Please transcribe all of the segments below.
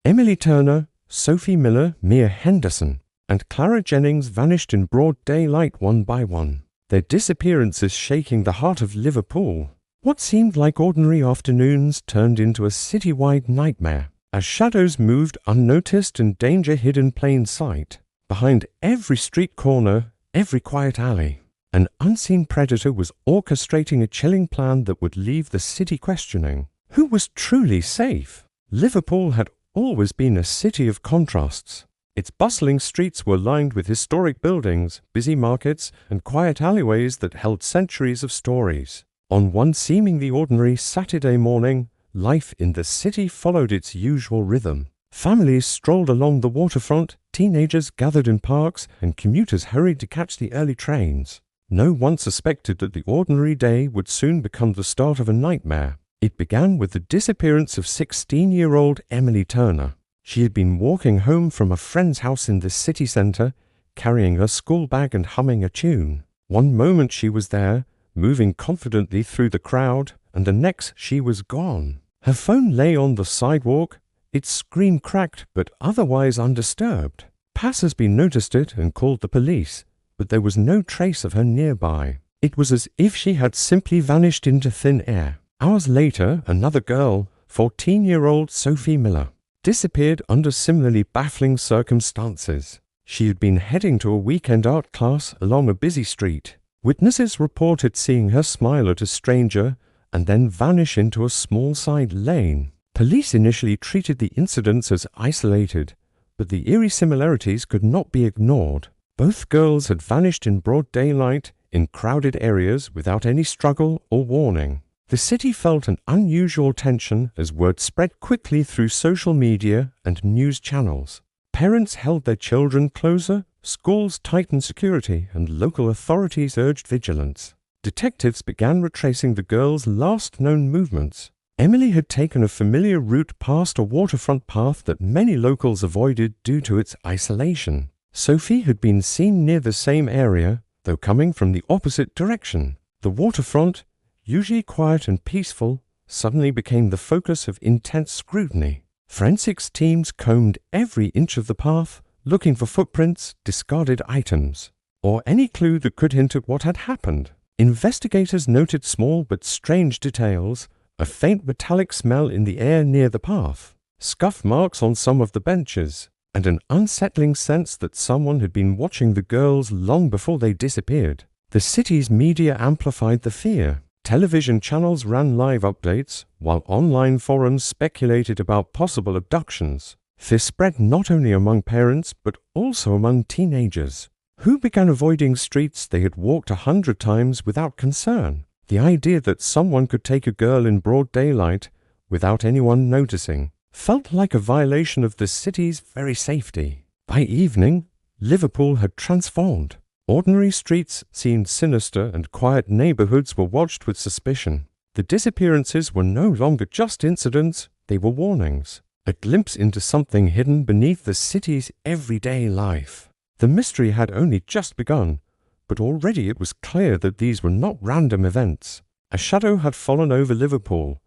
Emily Turner, Sophie Miller, Mia Henderson, and Clara Jennings vanished in broad daylight one by one, their disappearances shaking the heart of Liverpool. What seemed like ordinary afternoons turned into a citywide nightmare, as shadows moved unnoticed and danger hid in plain sight. Behind every street corner, every quiet alley, an unseen predator was orchestrating a chilling plan that would leave the city questioning, who was truly safe? Liverpool had always been a city of contrasts. Its bustling streets were lined with historic buildings, busy markets, and quiet alleyways that held centuries of stories. On one seemingly ordinary Saturday morning, life in the city followed its usual rhythm. Families strolled along the waterfront, teenagers gathered in parks, and commuters hurried to catch the early trains. No one suspected that the ordinary day would soon become the start of a nightmare. It began with the disappearance of 16-year-old Emily Turner. She had been walking home from a friend's house in the city centre, carrying her school bag and humming a tune. One moment she was there, moving confidently through the crowd, and the next she was gone. Her phone lay on the sidewalk, its screen cracked but otherwise undisturbed. Passers-by noticed it and called the police, but there was no trace of her nearby. It was as if she had simply vanished into thin air. Hours later, another girl, 14-year-old Sophie Miller, disappeared under similarly baffling circumstances. She had been heading to a weekend art class along a busy street. Witnesses reported seeing her smile at a stranger and then vanish into a small side lane. Police initially treated the incidents as isolated, but the eerie similarities could not be ignored. Both girls had vanished in broad daylight in crowded areas without any struggle or warning. The city felt an unusual tension as word spread quickly through social media and news channels. Parents held their children closer, schools tightened security, and local authorities urged vigilance. Detectives began retracing the girls' last known movements. Emily had taken a familiar route past a waterfront path that many locals avoided due to its isolation. Sophie had been seen near the same area, though coming from the opposite direction. The waterfront, usually quiet and peaceful, suddenly became the focus of intense scrutiny. Forensics teams combed every inch of the path, looking for footprints, discarded items, or any clue that could hint at what had happened. Investigators noted small but strange details, a faint metallic smell in the air near the path, scuff marks on some of the benches, and an unsettling sense that someone had been watching the girls long before they disappeared. The city's media amplified the fear. Television channels ran live updates, while online forums speculated about possible abductions. Fear spread not only among parents, but also among teenagers, who began avoiding streets they had walked 100 times without concern. The idea that someone could take a girl in broad daylight, without anyone noticing, felt like a violation of the city's very safety. By evening, Liverpool had transformed. Ordinary streets seemed sinister and quiet neighborhoods were watched with suspicion. The disappearances were no longer just incidents, they were warnings, a glimpse into something hidden beneath the city's everyday life. The mystery had only just begun, but already it was clear that these were not random events. A shadow had fallen over Liverpool,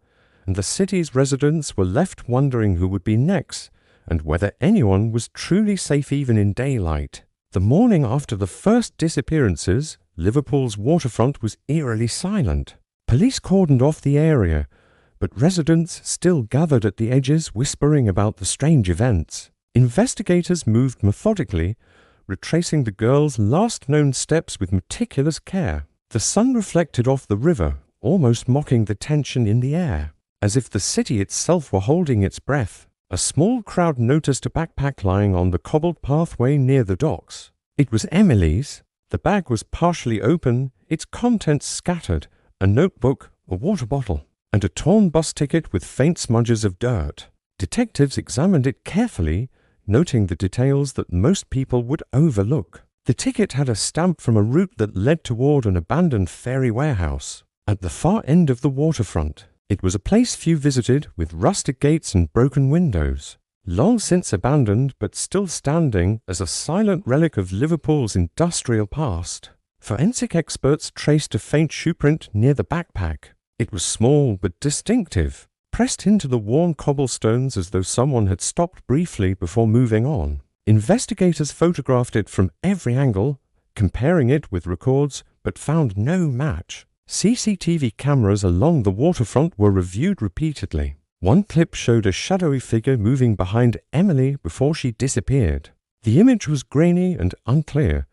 and the city's residents were left wondering who would be next, and whether anyone was truly safe even in daylight. The morning after the first disappearances, Liverpool's waterfront was eerily silent. Police cordoned off the area, but residents still gathered at the edges whispering about the strange events. Investigators moved methodically, retracing the girls' last known steps with meticulous care. The sun reflected off the river, almost mocking the tension in the air, as if the city itself were holding its breath. A small crowd noticed a backpack lying on the cobbled pathway near the docks. It was Emily's. The bag was partially open, its contents scattered, a notebook, a water bottle, and a torn bus ticket with faint smudges of dirt. Detectives examined it carefully, noting the details that most people would overlook. The ticket had a stamp from a route that led toward an abandoned ferry warehouse at the far end of the waterfront. It was a place few visited, with rusted gates and broken windows, long since abandoned but still standing as a silent relic of Liverpool's industrial past. Forensic experts traced a faint shoe print near the backpack. It was small but distinctive, pressed into the worn cobblestones as though someone had stopped briefly before moving on. Investigators photographed it from every angle, comparing it with records, but found no match. CCTV cameras along the waterfront were reviewed repeatedly. One clip showed a shadowy figure moving behind Emily before she disappeared. The image was grainy and unclear,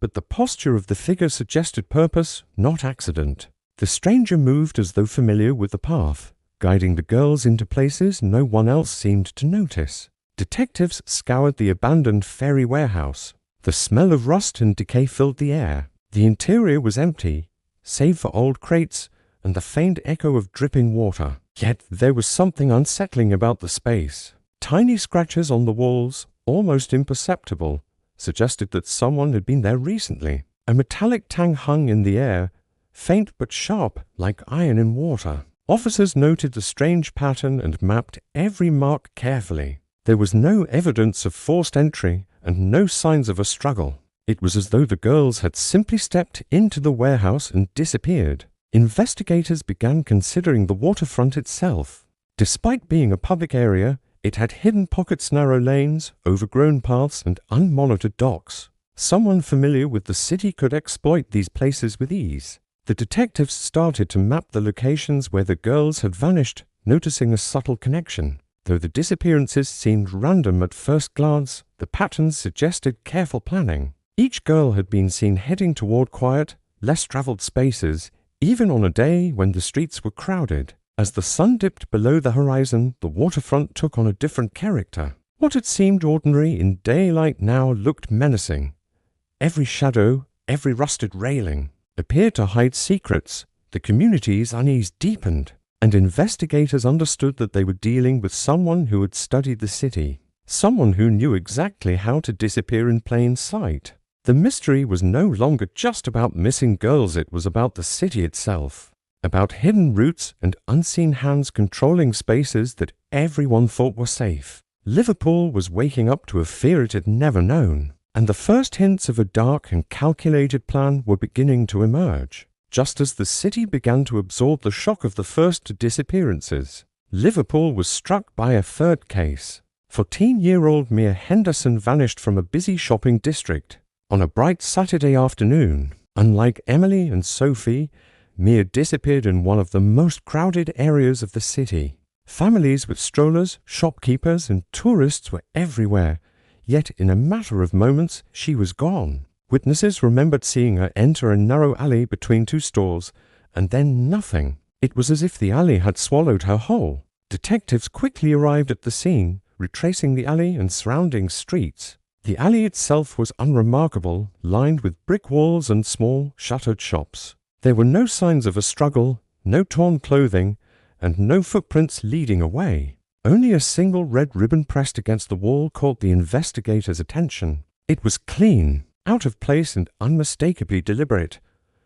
but the posture of the figure suggested purpose, not accident. The stranger moved as though familiar with the path, guiding the girls into places no one else seemed to notice. Detectives scoured the abandoned ferry warehouse. The smell of rust and decay filled the air. The interior was empty, save for old crates and the faint echo of dripping water. Yet there was something unsettling about the space. Tiny scratches on the walls, almost imperceptible, suggested that someone had been there recently. A metallic tang hung in the air, faint but sharp like iron in water. Officers noted the strange pattern and mapped every mark carefully. There was no evidence of forced entry and no signs of a struggle. It was as though the girls had simply stepped into the warehouse and disappeared. Investigators began considering the waterfront itself. Despite being a public area, it had hidden pockets, narrow lanes, overgrown paths, and unmonitored docks. Someone familiar with the city could exploit these places with ease. The detectives started to map the locations where the girls had vanished, noticing a subtle connection. Though the disappearances seemed random at first glance, the patterns suggested careful planning. Each girl had been seen heading toward quiet, less traveled spaces, even on a day when the streets were crowded. As the sun dipped below the horizon, the waterfront took on a different character. What had seemed ordinary in daylight now looked menacing. Every shadow, every rusted railing, appeared to hide secrets. The community's unease deepened, and investigators understood that they were dealing with someone who had studied the city, someone who knew exactly how to disappear in plain sight. The mystery was no longer just about missing girls, it was about the city itself, about hidden routes and unseen hands controlling spaces that everyone thought were safe. Liverpool was waking up to a fear it had never known, and the first hints of a dark and calculated plan were beginning to emerge. Just as the city began to absorb the shock of the first disappearances, Liverpool was struck by a third case. 14-year-old Mia Henderson vanished from a busy shopping district on a bright Saturday afternoon. Unlike Emily and Sophie, Mia disappeared in one of the most crowded areas of the city. Families with strollers, shopkeepers, and tourists were everywhere, yet in a matter of moments she was gone. Witnesses remembered seeing her enter a narrow alley between two stores, and then nothing. It was as if the alley had swallowed her whole. Detectives quickly arrived at the scene, retracing the alley and surrounding streets. The alley itself was unremarkable, lined with brick walls and small, shuttered shops. There were no signs of a struggle, no torn clothing, and no footprints leading away. Only a single red ribbon pressed against the wall caught the investigators' attention. It was clean, out of place and unmistakably deliberate.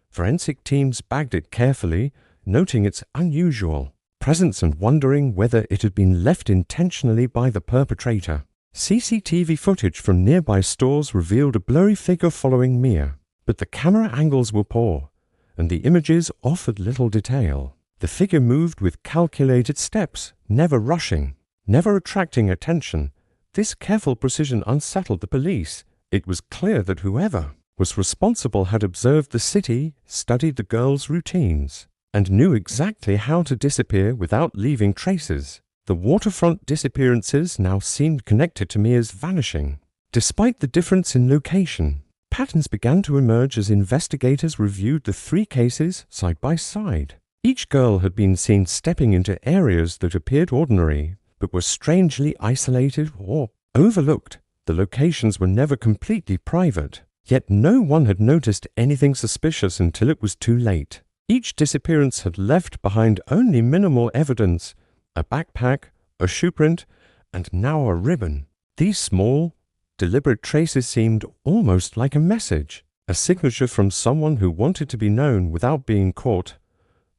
Forensic teams bagged it carefully, noting its unusual presence and wondering whether it had been left intentionally by the perpetrator. CCTV footage from nearby stores revealed a blurry figure following Mia, but the camera angles were poor, and the images offered little detail. The figure moved with calculated steps, never rushing, never attracting attention. This careful precision unsettled the police. It was clear that whoever was responsible had observed the city, studied the girls' routines, and knew exactly how to disappear without leaving traces. The waterfront disappearances now seemed connected to Mia's vanishing. Despite the difference in location, patterns began to emerge as investigators reviewed the three cases side by side. Each girl had been seen stepping into areas that appeared ordinary, but were strangely isolated or overlooked. The locations were never completely private, yet no one had noticed anything suspicious until it was too late. Each disappearance had left behind only minimal evidence: a backpack, a shoe print, and now a ribbon. These small, deliberate traces seemed almost like a message, a signature from someone who wanted to be known without being caught.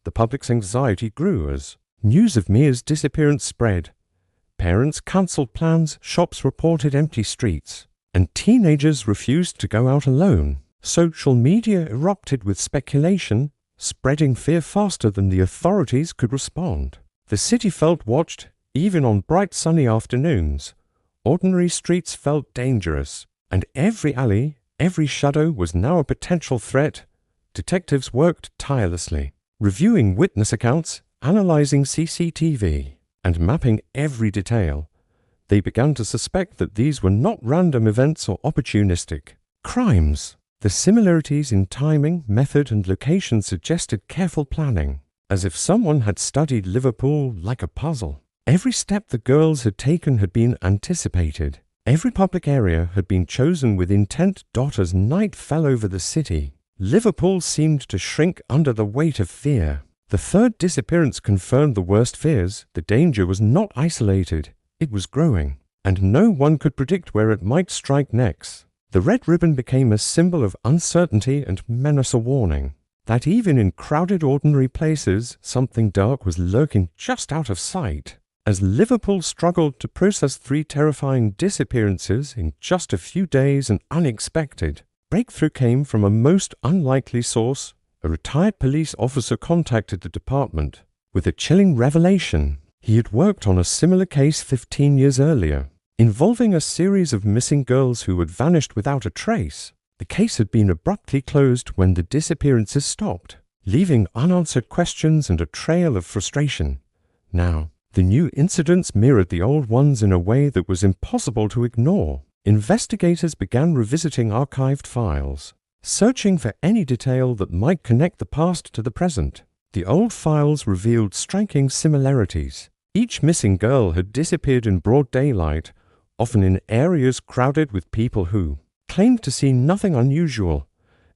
The public's anxiety grew as news of Mia's disappearance spread. Parents cancelled plans, shops reported empty streets, and teenagers refused to go out alone. Social media erupted with speculation, spreading fear faster than the authorities could respond. The city felt watched, even on bright sunny afternoons. Ordinary streets felt dangerous, and every alley, every shadow was now a potential threat. Detectives worked tirelessly, reviewing witness accounts, analyzing CCTV, and mapping every detail. They began to suspect that these were not random events or opportunistic crimes. The similarities in timing, method, and location suggested careful planning, as if someone had studied Liverpool like a puzzle. Every step the girls had taken had been anticipated. Every public area had been chosen with intent. As night fell over the city, Liverpool seemed to shrink under the weight of fear. The third disappearance confirmed the worst fears. The danger was not isolated. It was growing, and no one could predict where it might strike next. The red ribbon became a symbol of uncertainty and menace, a warning that even in crowded ordinary places, something dark was lurking just out of sight. As Liverpool struggled to process 3 terrifying disappearances in just a few days, an unexpected breakthrough came from a most unlikely source. A retired police officer contacted the department with a chilling revelation. He had worked on a similar case 15 years earlier, involving a series of missing girls who had vanished without a trace. The case had been abruptly closed when the disappearances stopped, leaving unanswered questions and a trail of frustration. Now, the new incidents mirrored the old ones in a way that was impossible to ignore. Investigators began revisiting archived files, searching for any detail that might connect the past to the present. The old files revealed striking similarities. Each missing girl had disappeared in broad daylight, often in areas crowded with people who claimed to see nothing unusual.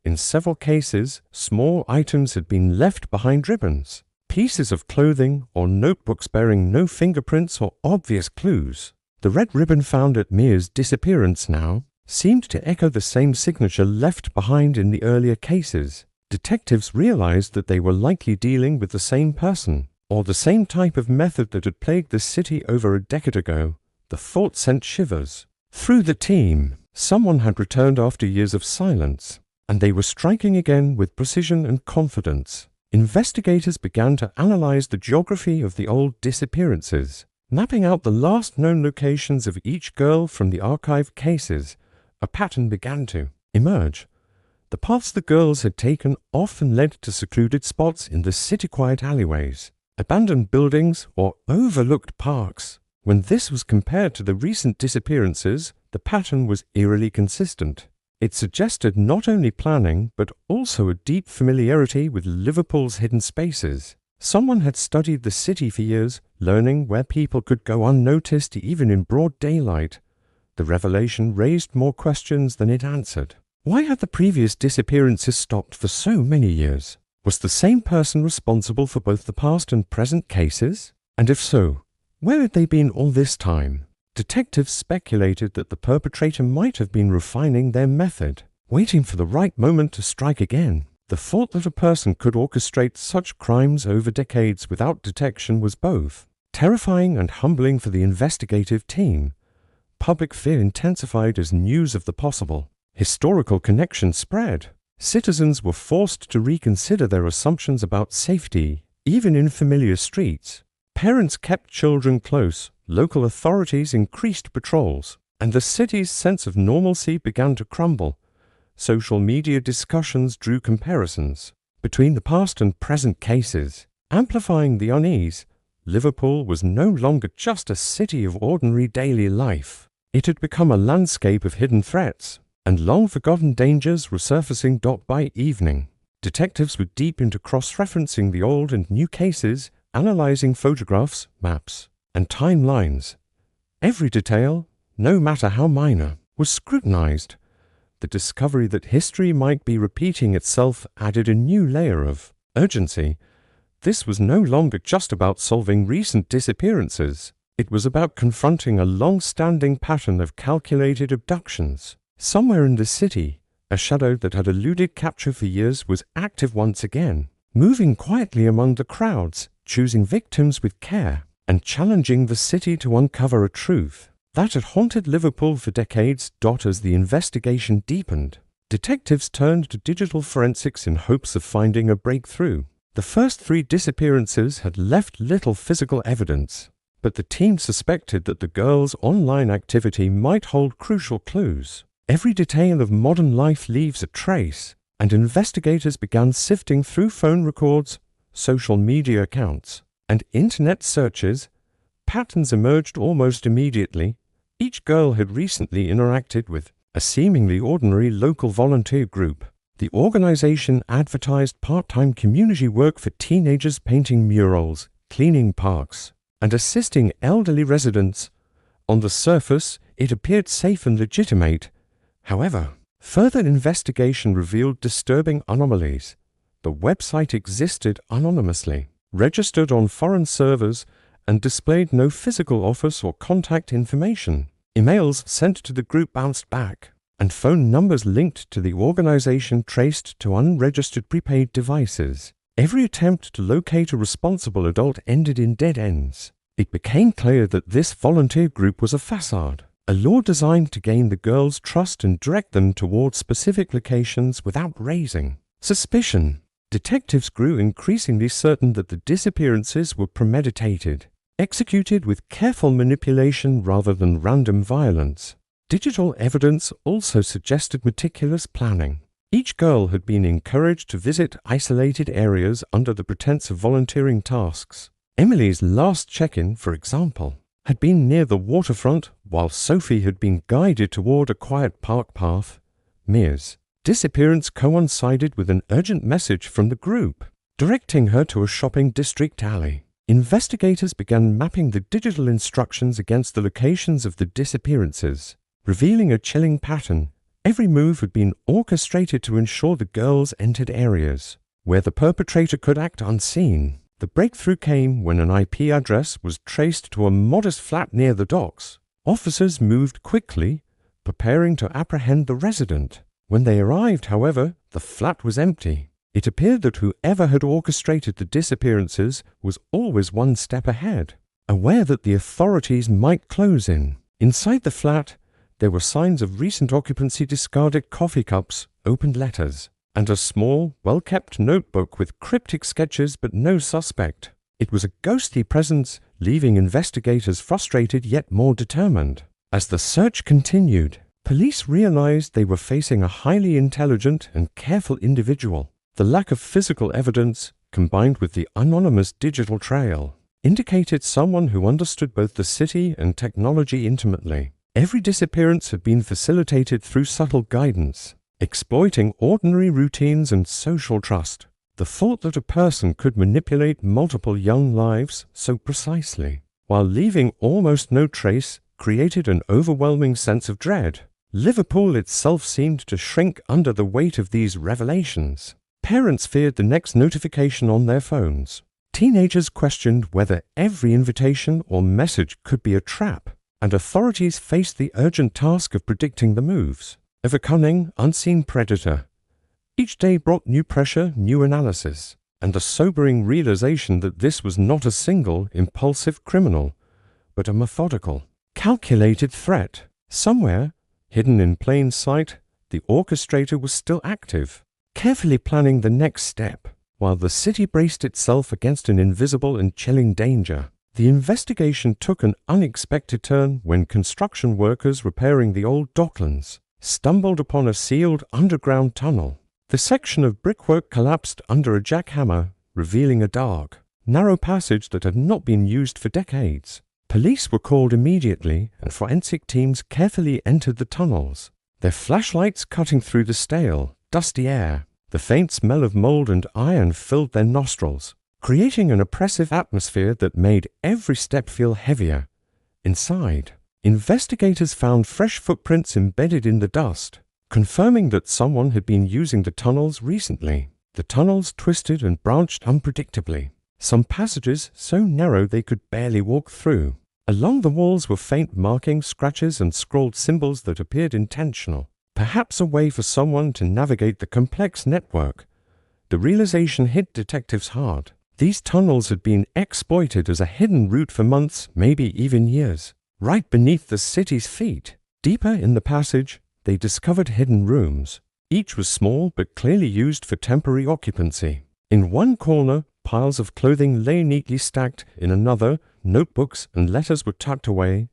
In several cases, small items had been left behind ribbons, pieces of clothing or notebooks bearing no fingerprints or obvious clues. The red ribbon found at Mia's disappearance now seemed to echo the same signature left behind in the earlier cases. Detectives realized that they were likely dealing with the same person, or the same type of method that had plagued the city over a decade ago. The thought sent shivers through the team. Someone had returned after years of silence, and they were striking again with precision and confidence. Investigators began to analyze the geography of the old disappearances, mapping out the last known locations of each girl from the archived cases. A pattern began to emerge. The paths the girls had taken often led to secluded spots in the city-quiet alleyways, abandoned buildings, or overlooked parks. When this was compared to the recent disappearances, the pattern was eerily consistent. It suggested not only planning, but also a deep familiarity with Liverpool's hidden spaces. Someone had studied the city for years, learning where people could go unnoticed even in broad daylight. The revelation raised more questions than it answered. Why had the previous disappearances stopped for so many years? Was the same person responsible for both the past and present cases? And if so, where had they been all this time? Detectives speculated that the perpetrator might have been refining their method, waiting for the right moment to strike again. The thought that a person could orchestrate such crimes over decades without detection was both terrifying and humbling for the investigative team. Public fear intensified as news of the possible historical connection spread. Citizens were forced to reconsider their assumptions about safety, even in familiar streets. Parents kept children close, local authorities increased patrols, and the city's sense of normalcy began to crumble. Social media discussions drew comparisons between the past and present cases, amplifying the unease. Liverpool was no longer just a city of ordinary daily life. It had become a landscape of hidden threats, and long-forgotten dangers resurfacing. By evening, detectives were deep into cross-referencing the old and new cases, analyzing photographs, maps, and timelines. Every detail, no matter how minor, was scrutinized. The discovery that history might be repeating itself added a new layer of urgency. This was no longer just about solving recent disappearances. It was about confronting a long-standing pattern of calculated abductions. Somewhere in the city, a shadow that had eluded capture for years was active once again, moving quietly among the crowds, choosing victims with care, and challenging the city to uncover a truth that had haunted Liverpool for decades. As the investigation deepened, detectives turned to digital forensics in hopes of finding a breakthrough. The first 3 disappearances had left little physical evidence, but the team suspected that the girls' online activity might hold crucial clues. Every detail of modern life leaves a trace, and investigators began sifting through phone records, social media accounts, and internet searches. Patterns emerged almost immediately. Each girl had recently interacted with a seemingly ordinary local volunteer group. The organization advertised part-time community work for teenagers painting murals, cleaning parks, and assisting elderly residents. On the surface, it appeared safe and legitimate. However, further investigation revealed disturbing anomalies. The website existed anonymously, registered on foreign servers, and displayed no physical office or contact information. Emails sent to the group bounced back, and phone numbers linked to the organization traced to unregistered prepaid devices. Every attempt to locate a responsible adult ended in dead ends. It became clear that this volunteer group was a facade, a law designed to gain the girls' trust and direct them toward specific locations without raising suspicion. Detectives grew increasingly certain that the disappearances were premeditated, executed with careful manipulation rather than random violence. Digital evidence also suggested meticulous planning. Each girl had been encouraged to visit isolated areas under the pretense of volunteering tasks. Emily's last check-in, for example, had been near the waterfront, while Sophie had been guided toward a quiet park path. Mia's disappearance coincided with an urgent message from the group, directing her to a shopping district alley. Investigators began mapping the digital instructions against the locations of the disappearances, revealing a chilling pattern. Every move had been orchestrated to ensure the girls entered areas where the perpetrator could act unseen. The breakthrough came when an IP address was traced to a modest flat near the docks. Officers moved quickly, preparing to apprehend the resident. When they arrived, however, the flat was empty. It appeared that whoever had orchestrated the disappearances was always one step ahead, aware that the authorities might close in. Inside the flat, there were signs of recent occupancy: discarded coffee cups, opened letters, and a small, well-kept notebook with cryptic sketches but no suspect. It was a ghostly presence, leaving investigators frustrated yet more determined. As the search continued, police realized they were facing a highly intelligent and careful individual. The lack of physical evidence, combined with the anonymous digital trail, indicated someone who understood both the city and technology intimately. Every disappearance had been facilitated through subtle guidance, exploiting ordinary routines and social trust. The thought that a person could manipulate multiple young lives so precisely, while leaving almost no trace, created an overwhelming sense of dread. Liverpool itself seemed to shrink under the weight of these revelations. Parents feared the next notification on their phones. Teenagers questioned whether every invitation or message could be a trap, and authorities faced the urgent task of predicting the moves of a cunning, unseen predator. Each day brought new pressure, new analysis, and the sobering realization that this was not a single, impulsive criminal, but a methodical, calculated threat. Somewhere, hidden in plain sight, the orchestrator was still active, carefully planning the next step. While the city braced itself against an invisible and chilling danger, the investigation took an unexpected turn when construction workers repairing the old docklands stumbled upon a sealed underground tunnel. The section of brickwork collapsed under a jackhammer, revealing a dark, narrow passage that had not been used for decades. Police were called immediately, and forensic teams carefully entered the tunnels, their flashlights cutting through the stale, dusty air. The faint smell of mold and iron filled their nostrils, creating an oppressive atmosphere that made every step feel heavier. Inside, investigators found fresh footprints embedded in the dust, confirming that someone had been using the tunnels recently. The tunnels twisted and branched unpredictably, some passages so narrow they could barely walk through. Along the walls were faint markings, scratches, and scrawled symbols that appeared intentional, perhaps a way for someone to navigate the complex network. The realization hit detectives hard. These tunnels had been exploited as a hidden route for months, maybe even years. Right beneath the city's feet, deeper in the passage, they discovered hidden rooms. Each was small but clearly used for temporary occupancy. In one corner, piles of clothing lay neatly stacked. In another, notebooks and letters were tucked away,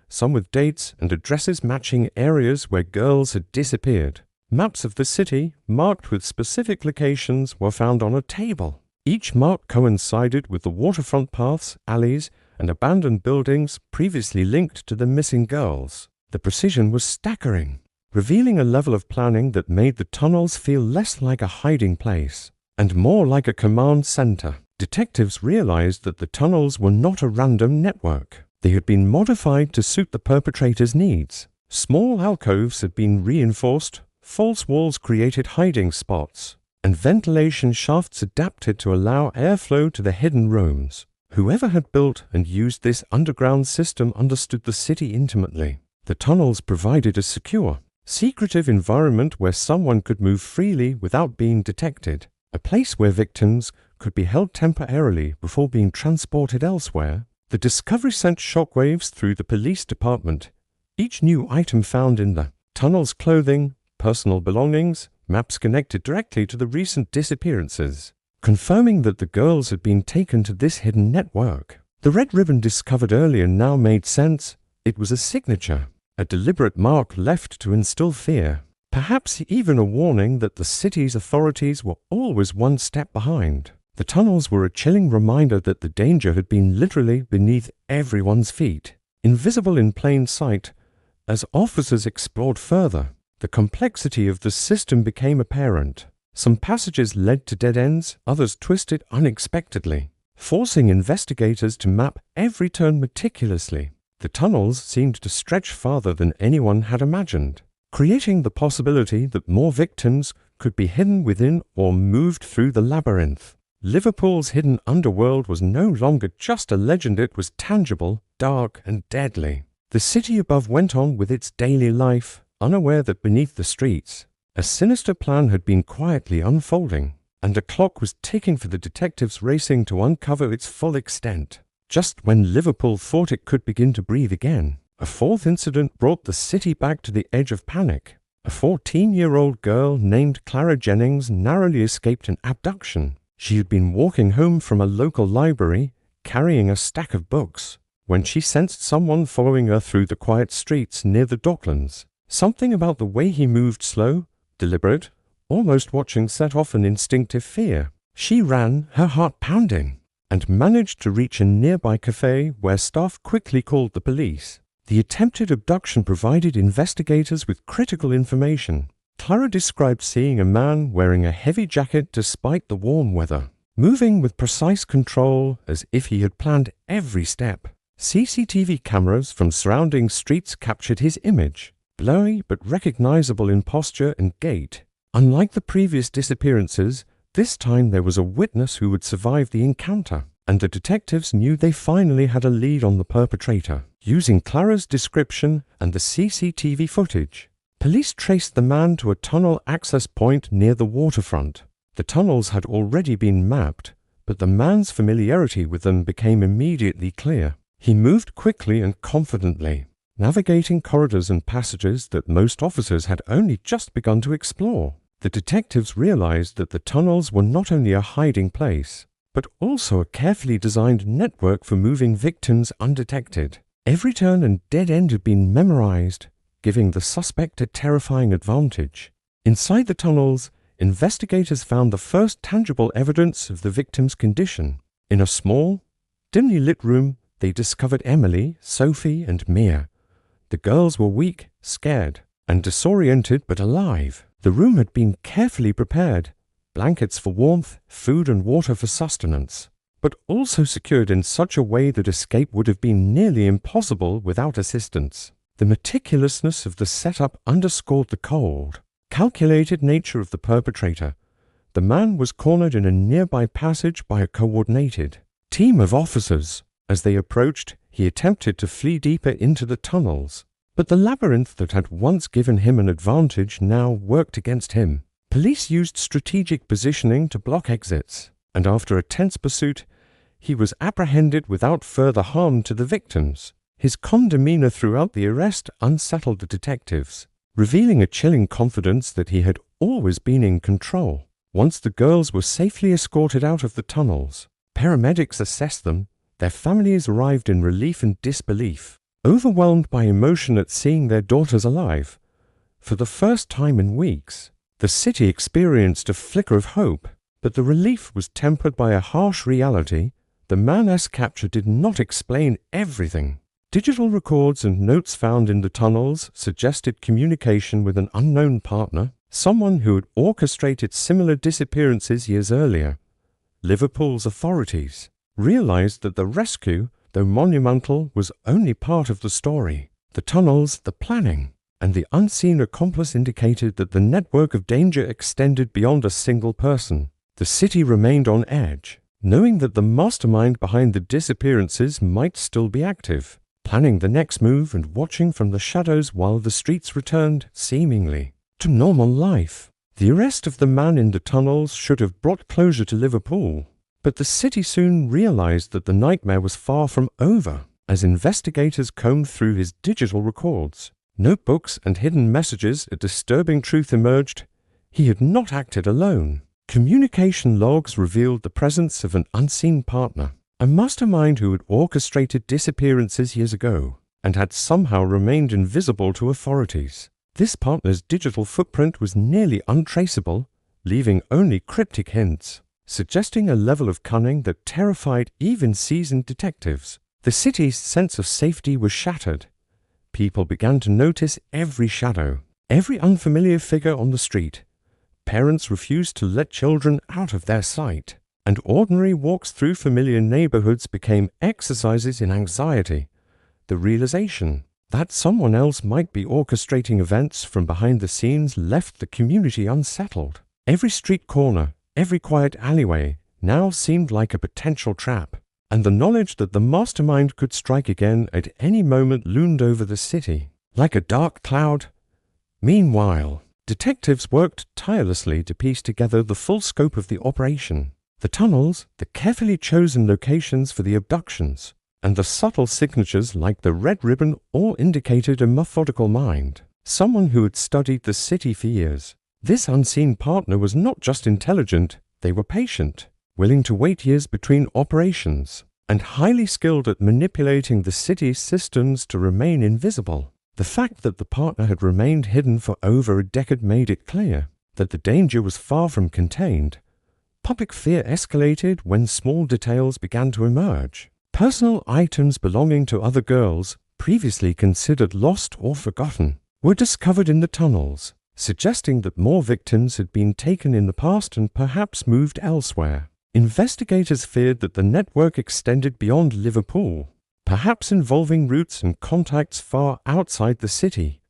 some with dates and addresses matching areas where girls had disappeared. Maps of the city, marked with specific locations, were found on a table. Each mark coincided with the waterfront paths, alleys, and abandoned buildings previously linked to the missing girls. The precision was staggering, revealing a level of planning that made the tunnels feel less like a hiding place and more like a command center. Detectives realized that the tunnels were not a random network. They had been modified to suit the perpetrator's needs. Small alcoves had been reinforced, false walls created hiding spots, and ventilation shafts adapted to allow airflow to the hidden rooms. Whoever had built and used this underground system understood the city intimately. The tunnels provided a secure, secretive environment where someone could move freely without being detected, a place where victims could be held temporarily before being transported elsewhere. The discovery sent shockwaves through the police department. Each new item found in the tunnel's clothing, personal belongings, maps connected directly to the recent disappearances, confirming that the girls had been taken to this hidden network. The red ribbon discovered earlier now made sense. It was a signature, a deliberate mark left to instill fear, perhaps even a warning that the city's authorities were always one step behind. The tunnels were a chilling reminder that the danger had been literally beneath everyone's feet, invisible in plain sight. As officers explored further, the complexity of the system became apparent. Some passages led to dead ends, others twisted unexpectedly, forcing investigators to map every turn meticulously. The tunnels seemed to stretch farther than anyone had imagined, creating the possibility that more victims could be hidden within or moved through the labyrinth. Liverpool's hidden underworld was no longer just a legend, it was tangible, dark, and deadly. The city above went on with its daily life, unaware that beneath the streets, a sinister plan had been quietly unfolding, and a clock was ticking for the detectives racing to uncover its full extent. Just when Liverpool thought it could begin to breathe again, a fourth incident brought the city back to the edge of panic. A 14-year-old girl named Clara Jennings narrowly escaped an abduction. She had been walking home from a local library, carrying a stack of books, when she sensed someone following her through the quiet streets near the Docklands. Something about the way he moved, slow, deliberate, almost watching, set off an instinctive fear. She ran, her heart pounding, and managed to reach a nearby cafe where staff quickly called the police. The attempted abduction provided investigators with critical information. Clara described seeing a man wearing a heavy jacket despite the warm weather, moving with precise control as if he had planned every step. CCTV cameras from surrounding streets captured his image, blurry but recognizable in posture and gait. Unlike the previous disappearances, this time there was a witness who would survive the encounter, and the detectives knew they finally had a lead on the perpetrator. Using Clara's description and the CCTV footage, police traced the man to a tunnel access point near the waterfront. The tunnels had already been mapped, but the man's familiarity with them became immediately clear. He moved quickly and confidently, navigating corridors and passages that most officers had only just begun to explore. The detectives realized that the tunnels were not only a hiding place, but also a carefully designed network for moving victims undetected. Every turn and dead end had been memorized, giving the suspect a terrifying advantage. Inside the tunnels, investigators found the first tangible evidence of the victim's condition. In a small, dimly lit room, they discovered Emily, Sophie, and Mia. The girls were weak, scared, and disoriented but alive. The room had been carefully prepared, blankets for warmth, food and water for sustenance, but also secured in such a way that escape would have been nearly impossible without assistance. The meticulousness of the setup underscored the cold, calculated nature of the perpetrator. The man was cornered in a nearby passage by a coordinated team of officers. As they approached, he attempted to flee deeper into the tunnels, but the labyrinth that had once given him an advantage now worked against him. Police used strategic positioning to block exits, and after a tense pursuit, he was apprehended without further harm to the victims. His calm demeanor throughout the arrest unsettled the detectives, revealing a chilling confidence that he had always been in control. Once the girls were safely escorted out of the tunnels, paramedics assessed them. Their families arrived in relief and disbelief, overwhelmed by emotion at seeing their daughters alive. For the first time in weeks, the city experienced a flicker of hope, but the relief was tempered by a harsh reality. The man's capture did not explain everything. Digital records and notes found in the tunnels suggested communication with an unknown partner, someone who had orchestrated similar disappearances years earlier. Liverpool's authorities realized that the rescue, though monumental, was only part of the story. The tunnels, the planning, and the unseen accomplice indicated that the network of danger extended beyond a single person. The city remained on edge, knowing that the mastermind behind the disappearances might still be active, planning the next move and watching from the shadows while the streets returned, seemingly, to normal life. The arrest of the man in the tunnels should have brought closure to Liverpool, but the city soon realized that the nightmare was far from over as investigators combed through his digital records, notebooks, and hidden messages. A disturbing truth emerged. He had not acted alone. Communication logs revealed the presence of an unseen partner, a mastermind who had orchestrated disappearances years ago and had somehow remained invisible to authorities. This partner's digital footprint was nearly untraceable, leaving only cryptic hints, suggesting a level of cunning that terrified even seasoned detectives. The city's sense of safety was shattered. People began to notice every shadow, every unfamiliar figure on the street. Parents refused to let children out of their sight, and ordinary walks through familiar neighborhoods became exercises in anxiety. The realization that someone else might be orchestrating events from behind the scenes left the community unsettled. Every street corner, every quiet alleyway now seemed like a potential trap, and the knowledge that the mastermind could strike again at any moment loomed over the city like a dark cloud. Meanwhile, detectives worked tirelessly to piece together the full scope of the operation. The tunnels, the carefully chosen locations for the abductions, and the subtle signatures like the red ribbon all indicated a methodical mind, someone who had studied the city for years. This unseen partner was not just intelligent, they were patient, willing to wait years between operations, and highly skilled at manipulating the city's systems to remain invisible. The fact that the partner had remained hidden for over a decade made it clear that the danger was far from contained. Public fear escalated when small details began to emerge. Personal items belonging to other girls, previously considered lost or forgotten, were discovered in the tunnels, suggesting that more victims had been taken in the past and perhaps moved elsewhere. Investigators feared that the network extended beyond Liverpool, perhaps involving routes and contacts far outside the city.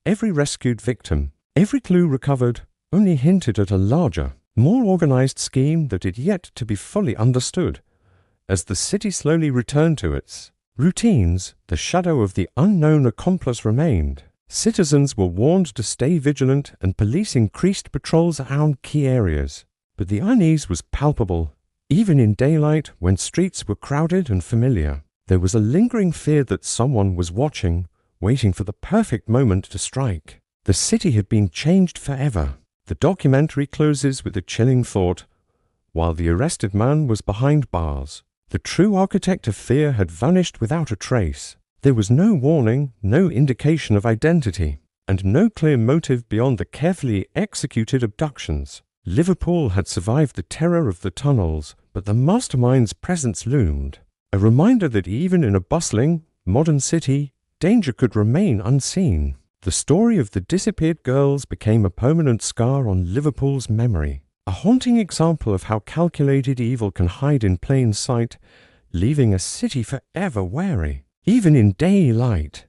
Every rescued victim, every clue recovered, only hinted at a larger, more organized scheme that had yet to be fully understood. As the city slowly returned to its routines, the shadow of the unknown accomplice remained. Citizens were warned to stay vigilant, and police increased patrols around key areas. But the unease was palpable. Even in daylight, when streets were crowded and familiar, there was a lingering fear that someone was watching, waiting for the perfect moment to strike. The city had been changed forever. The documentary closes with a chilling thought. While the arrested man was behind bars, the true architect of fear had vanished without a trace. There was no warning, no indication of identity, and no clear motive beyond the carefully executed abductions. Liverpool had survived the terror of the tunnels, but the mastermind's presence loomed, a reminder that even in a bustling, modern city, danger could remain unseen. The story of the disappeared girls became a permanent scar on Liverpool's memory, a haunting example of how calculated evil can hide in plain sight, leaving a city forever wary. Even in daylight,